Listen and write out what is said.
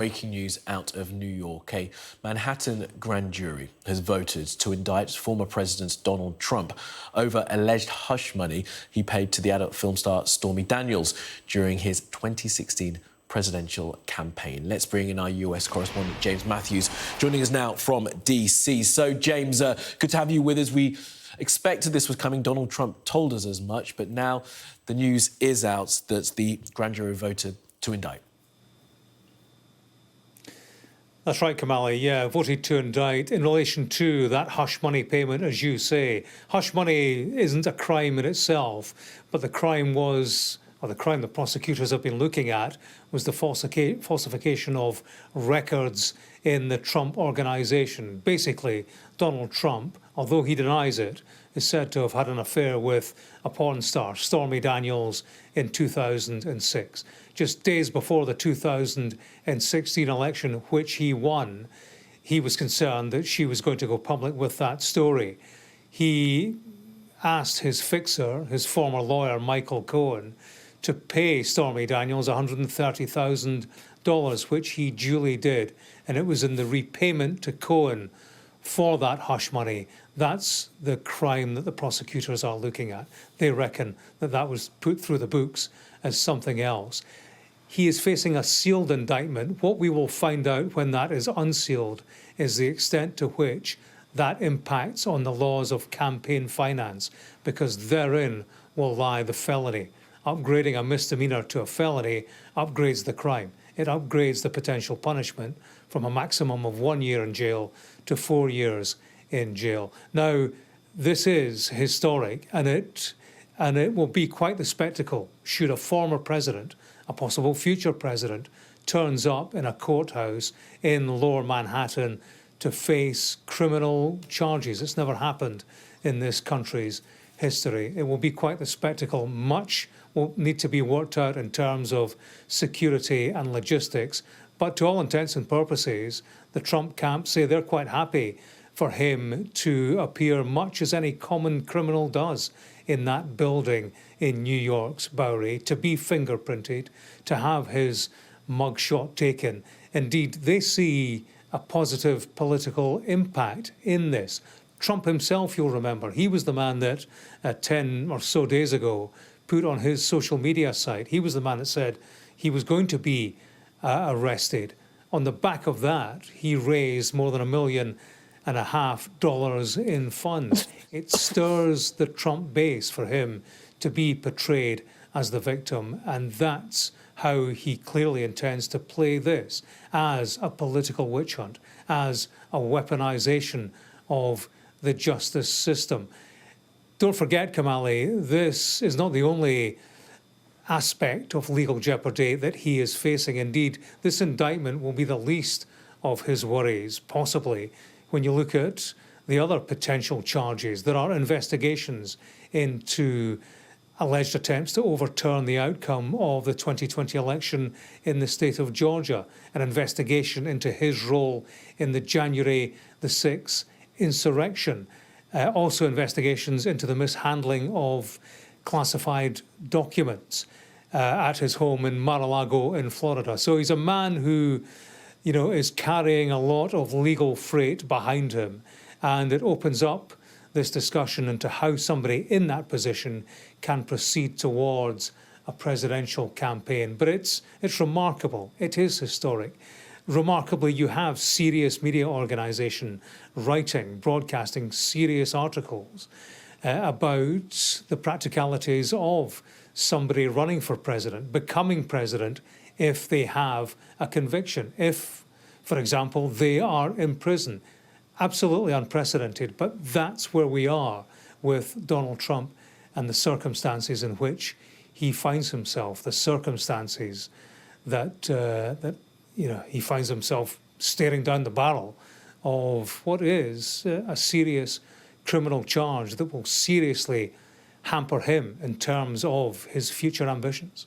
Breaking news out of New York. A Manhattan grand jury has voted to indict former President Donald Trump over alleged hush money he paid to the adult film star Stormy Daniels during his 2016 presidential campaign. Let's bring in our US correspondent, James Matthews, joining us now from DC. So, James, good to have you with us. We expected this was coming. Donald Trump told us as much, but now the news is out that the grand jury voted to indict. That's right, Kamali. Yeah, voted to indict in relation to that hush money payment, as you say. Hush money isn't a crime in itself, but the crime the prosecutors have been looking at was the falsification of records in the Trump organization. Basically, Donald Trump, although he denies it, is said to have had an affair with a porn star, Stormy Daniels, in 2006. Just days before the 2016 election, which he won, he was concerned that she was going to go public with that story. He asked his fixer, his former lawyer, Michael Cohen, to pay Stormy Daniels $130,000, which he duly did. And it was in the repayment to Cohen for that hush money. That's the crime that the prosecutors are looking at. They reckon that that was put through the books as something else. He is facing a sealed indictment. What we will find out when that is unsealed is the extent to which that impacts on the laws of campaign finance, because therein will lie the felony. Upgrading a misdemeanor to a felony upgrades the crime. It upgrades the potential punishment from a maximum of 1 year in jail to 4 years in jail. Now, this is historic, and it will be quite the spectacle should a former president, a possible future president, turns up in a courthouse in Lower Manhattan to face criminal charges. It's never happened in this country's history. It will be quite the spectacle. Much will need to be worked out in terms of security and logistics. But to all intents and purposes, the Trump camp say they're quite happy for him to appear much as any common criminal does in that building in New York's Bowery, to be fingerprinted, to have his mugshot taken. Indeed, they see a positive political impact in this. Trump himself, you'll remember, he was the man that 10 or so days ago put on his social media site, he was the man that said he was going to be arrested. On the back of that, he raised more than $1.5 million in funds. It stirs the Trump base for him to be portrayed as the victim, and that's how he clearly intends to play this, as a political witch hunt, as a weaponization of the justice system. Don't forget, Kamali, this is not the only aspect of legal jeopardy that he is facing. Indeed, this indictment will be the least of his worries, possibly, when you look at the other potential charges. There are investigations into alleged attempts to overturn the outcome of the 2020 election in the state of Georgia, an investigation into his role in the January the 6th insurrection, also investigations into the mishandling of classified documents at his home in Mar-a-Lago in Florida. So he's a man who, is carrying a lot of legal freight behind him, and it opens up this discussion into how somebody in that position can proceed towards a presidential campaign. But it's remarkable. It is historic. Remarkably, you have serious media organisation writing, broadcasting serious articles about the practicalities of somebody running for president, becoming president, if they have a conviction, if, for example, they are in prison. Absolutely unprecedented, but that's where we are with Donald Trump and the circumstances in which he finds himself, the circumstances that he finds himself staring down the barrel of what is a serious criminal charge that will seriously hamper him in terms of his future ambitions.